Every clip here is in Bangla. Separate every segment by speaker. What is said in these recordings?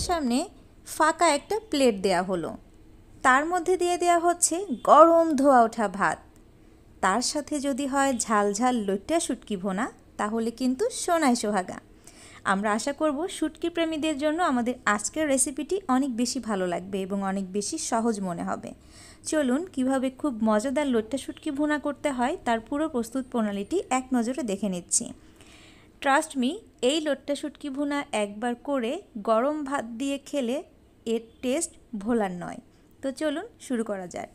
Speaker 1: সামনে ফাঁকা একটা প্লেট দেয়া হলো, তার মধ্যে দিয়ে দেওয়া হচ্ছে গরম ধোয়া ওঠা ভাত। তার সাথে যদি হয় ঝাল ঝাল লইট্টা শুটকি ভুনা, তাহলে কিন্তু সোনায় সোহাগা। আমরা আশা করব শুটকি প্রেমীদের জন্য আমাদের আজকের রেসিপিটি অনেক বেশি ভালো লাগবে এবং অনেক বেশি সহজ মনে হবে। চলুন কিভাবে খুব মজাদার লইট্টা শুটকি ভুনা করতে হয় তার পুরো প্রস্তুত প্রণালীটি এক নজরে দেখে নিচ্ছি। ট্রাস্ট মি, এই লইট্টা শুটকি ভুনা একবার করে গরম ভাত দিয়ে খেলে এর টেস্ট ভোলার নয়। তো চলুন শুরু করা যাক।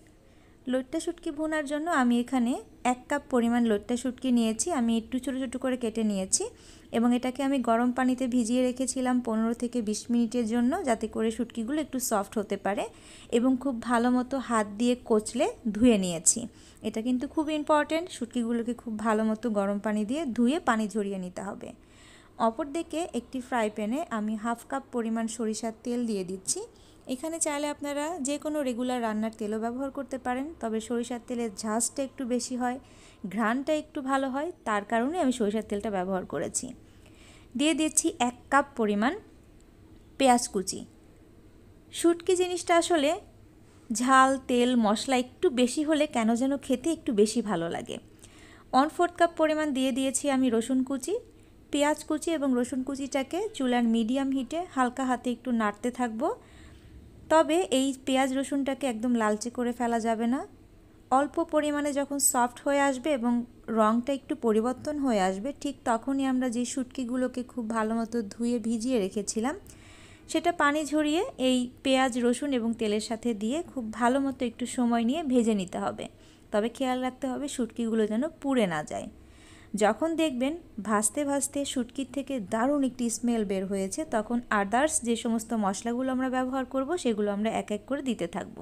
Speaker 1: লইট্টা শুটকি ভুনার জন্য আমি এখানে 1 কাপ পরিমাণ লইট্টা শুটকি নিয়েছি। আমি একটু ছোটো ছোটো করে কেটে নিয়েছি এবং এটাকে আমি গরম পানিতে ভিজিয়ে রেখেছিলাম 15 থেকে 20 মিনিটের জন্য, যাতে করে শুটকিগুলো একটু সফট হতে পারে, এবং খুব ভালো মতো হাত দিয়ে কচলে ধুয়ে নিয়েছি। এটা কিন্তু খুব ইম্পর্টেন্ট, শুটকিগুলোকে খুব ভালো মতো গরম পানি দিয়ে ধুয়ে পানি ঝরিয়ে নিতে হবে। অপরদিকে একটি ফ্রাই প্যানে আমি 1/2 কাপ পরিমাণ সরিষার তেল দিয়ে দিচ্ছি। এখানে চাইলে আপনারা যে কোনো রেগুলার রান্নার তেলও ব্যবহার করতে পারেন, তবে সরিষার তেলের ঝাঁজটা একটু বেশি হয়, ঘ্রাণটা একটু ভালো হয়, তার কারণে আমি সরিষার তেলটা ব্যবহার করেছি। দিয়ে দিচ্ছি 1 কাপ পরিমাণ পেঁয়াজ কুচি। শুটকি জিনিসটা আসলে ঝাল তেল মশলা একটু বেশি হলে কেন যেন খেতে একটু বেশি ভালো লাগে। 1/4 কাপ পরিমাণ দিয়ে দিয়েছি আমি রসুন কুচি। পেঁয়াজ কুচি এবং রসুন কুচিটাকে চুলার মিডিয়াম হিটে হালকা হাতে একটু নাড়তে থাকবো। তবে এই পেঁয়াজ রসুনটাকে একদম লালচে করে ফেলা যাবে না। অল্প পরিমাণে যখন সফট হয়ে আসবে এবং রঙটা একটু পরিবর্তন হয়ে আসবে, ঠিক তখনই আমরা যে শুটকিগুলোকে খুব ভালো মতো ধুয়ে ভিজিয়ে রেখেছিলাম সেটা পানি ঝরিয়ে এই পেঁয়াজ রসুন এবং তেলের সাথে দিয়ে খুব ভালো মতো একটু সময় নিয়ে ভেজে নিতে হবে। তবে খেয়াল রাখতে হবে শুটকিগুলো যেন পুড়ে না যায়। যখন দেখবেন ভাজতে ভাজতে শুটকির থেকে দারুণ একটি স্মেল বের হয়েছে, তখন আদার্স যে সমস্ত মশলাগুলো আমরা ব্যবহার করব সেগুলো আমরা এক এক করে দিতে থাকব।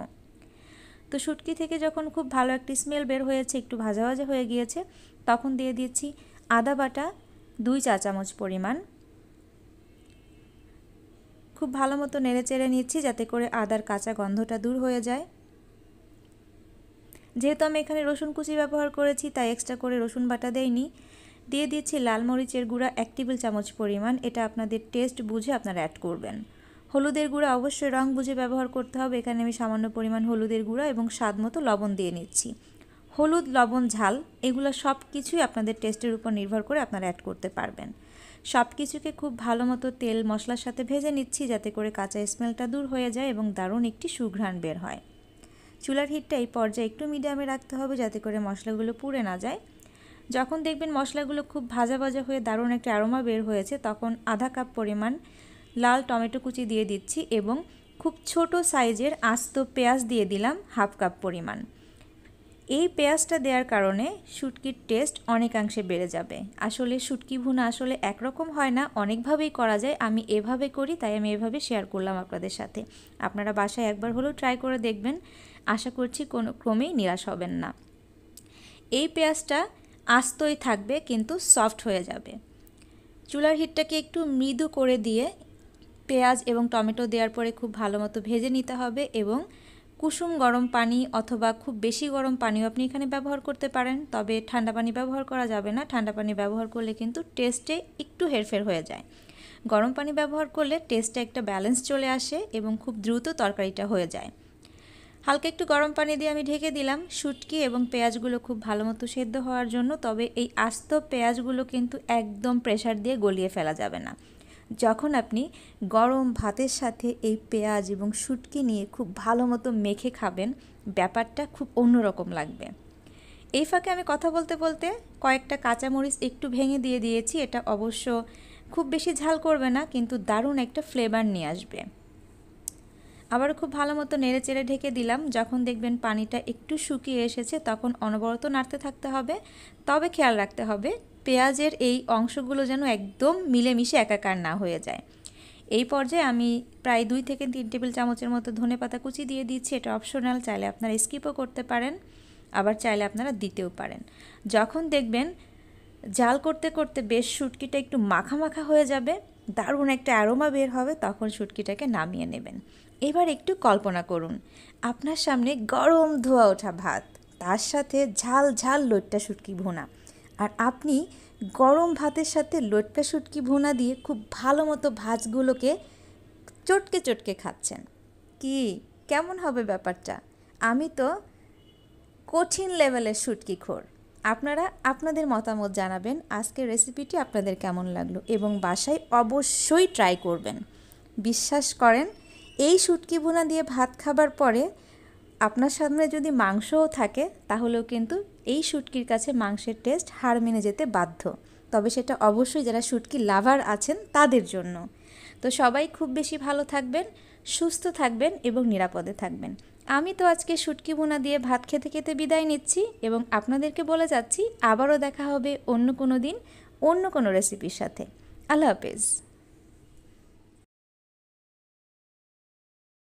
Speaker 1: তো শুটকি থেকে যখন খুব ভালো একটি স্মেল বের হয়েছে, একটু ভাজা ভাজা হয়ে গিয়েছে, তখন দিয়ে দিচ্ছি আদা বাটা 2 চা চামচ পরিমাণ। খুব ভালো মতো নেড়ে চেড়ে নিচ্ছি যাতে করে আদার কাঁচা গন্ধটা দূর হয়ে যায়। যেহেতু আমি এখানে রসুন কুচি ব্যবহার করেছি তাই এক্সট্রা করে রসুন বাটা দেইনি। দিয়ে দিচ্ছি লাল মরিচের গুঁড়া 1 টেবিল চামচ পরিমাণ, এটা আপনাদের টেস্ট বুঝে আপনারা অ্যাড করবেন। হলুদের গুঁড়া অবশ্যই রং বুঝে ব্যবহার করতে হবে, এখানে আমি সামান্য পরিমাণ হলুদের গুঁড়া এবং স্বাদ মতো লবণ দিয়ে নিচ্ছি। হলুদ লবণ ঝাল এগুলো সব কিছুই আপনাদের টেস্টের উপর নির্ভর করে আপনারা অ্যাড করতে পারবেন। সব কিছুকে খুব ভালো মতো তেল মশলার সাথে ভেজে নিচ্ছি যাতে করে কাঁচা স্মেলটা দূর হয়ে যায় এবং দারুণ একটি সুঘ্রাণ বের হয়। চুলার হিটটা এই পর্যায়ে একটু মিডিয়ামে রাখতে হবে যাতে করে মশলাগুলো পুড়ে না যায়। যখন দেখবেন মশলাগুলো খুব ভাজা ভাজা হয়ে দারুণ একটা অ্যারোমা বের হয়েছে, তখন আধা কাপ পরিমাণ লাল টমেটো কুচি দিয়ে দিচ্ছি এবং খুব ছোট সাইজের আস্ত পেঁয়াজ দিয়ে দিলাম 1/2 কাপ পরিমাণ। এই পেঁয়াজটা দেওয়ার কারণে শুটকির টেস্ট অনেকাংশে বেড়ে যাবে। আসলে শুটকি ভুনা আসলে একরকম হয় না, অনেকভাবেই করা যায়। আমি এভাবে করি তাই আমি এভাবে শেয়ার করলাম আপনাদের সাথে। আপনারা বাসায় একবার হলেও ট্রাই করে দেখবেন, আশা করছি কোনো ক্রমেই নিরাশ হবেন না। এই পেঁয়াজটা আস্তই থাকবে কিন্তু সফট হয়ে যাবে। চুলার হিটটাকে একটু মৃদু করে দিয়ে পেঁয়াজ এবং টমেটো দেওয়ার পরে খুব ভালো মতো ভেজে নিতে হবে এবং কুসুম গরম পানি অথবা খুব বেশি গরম পানিও আপনি এখানে ব্যবহার করতে পারেন, তবে ঠান্ডা পানি ব্যবহার করা যাবে না। ঠান্ডা পানি ব্যবহার করলে কিন্তু টেস্টে একটু হেরফের হয়ে যায়। গরম পানি ব্যবহার করলে টেস্টে একটা ব্যালেন্স চলে আসে এবং খুব দ্রুত তরকারিটা হয়ে যায়। হালকা একটু গরম পানি দিয়ে আমি ঢেকে দিলাম শুটকি এবং পেঁয়াজগুলো খুব ভালো মতো সেদ্ধ হওয়ার জন্য। তবে এই আস্ত পেঁয়াজগুলো কিন্তু একদম প্রেসার দিয়ে গলিয়ে ফেলা যাবে না। যখন আপনি গরম ভাতের সাথে এই পেঁয়াজ এবং শুটকি নিয়ে খুব ভালো মতো মেখে খাবেন, ব্যাপারটা খুব অন্যরকম লাগবে। এই ফাঁকে আমি কথা বলতে বলতে কয়েকটা কাঁচামরিচ একটু ভেঙে দিয়ে দিয়েছি। এটা অবশ্য খুব বেশি ঝাল করবে না, কিন্তু দারুণ একটা ফ্লেভার নিয়ে আসবে। আবার খুব ভালো মতো নেড়ে চেড়ে ঢেকে দিলাম। যখন দেখবেন পানিটা একটু শুকিয়ে এসেছে তখন অনবরত নাড়তে থাকতে হবে। তবে খেয়াল রাখতে হবে পেঁয়াজের এই অংশগুলো যেন একদম মিলেমিশে একাকার না হয়ে যায়। এই পর্যায়ে আমি প্রায় 2 থেকে 3 টেবিল চামচের মতো ধনেপাতা কুচি দিয়ে দিচ্ছি। এটা অপশনাল, চাইলে আপনারা স্কিপও করতে পারেন, আবার চাইলে আপনারা দিতেও পারেন। যখন দেখবেন জাল করতে করতে বেশ শুটকিটা একটু মাখা মাখা হয়ে যাবে, দারুণ একটা অ্যারোমা বের হবে, তখন শুটকিটাকে নামিয়ে নেবেন। এবার একটু কল্পনা করুন আপনার সামনে গরম ধোয়া ওঠা ভাত, তার সাথে ঝাল ঝাল লইট্টা শুটকি ভুনা, আর আপনি গরম ভাতের সাথে লইট্টা শুটকি ভুনা দিয়ে খুব ভালো মতো ভাতগুলোকে চটকে চটকে খাচ্ছেন। কি কেমন হবে ব্যাপারটা? আমি তো কঠিন লেভেলের শুটকিখোর। আপনারা আপনাদের মতামত জানাবেন আজকের রেসিপিটি আপনাদের কেমন লাগলো এবং বাসায় অবশ্যই ট্রাই করবেন। বিশ্বাস করেন, এই শুটকি ভুনা দিয়ে ভাত খাবার পরে আপনার সামনে যদি মাংসও থাকে তাহলেও কিন্তু এই শুটকির কাছে মাংসের টেস্ট হার মেনে যেতে বাধ্য। তবে সেটা অবশ্যই যারা শুটকি লাভার আছেন তাদের জন্য। তো সবাই খুব বেশি ভালো থাকবেন, সুস্থ থাকবেন এবং নিরাপদে থাকবেন। আমি তো আজকে শুটকি ভুনা দিয়ে ভাত খেতে খেতে বিদায় নিচ্ছি এবং আপনাদেরকে বলে যাচ্ছি আবারও দেখা হবে অন্য কোনো দিন অন্য কোনো রেসিপির সাথে। আল্লাহ হাফেজ।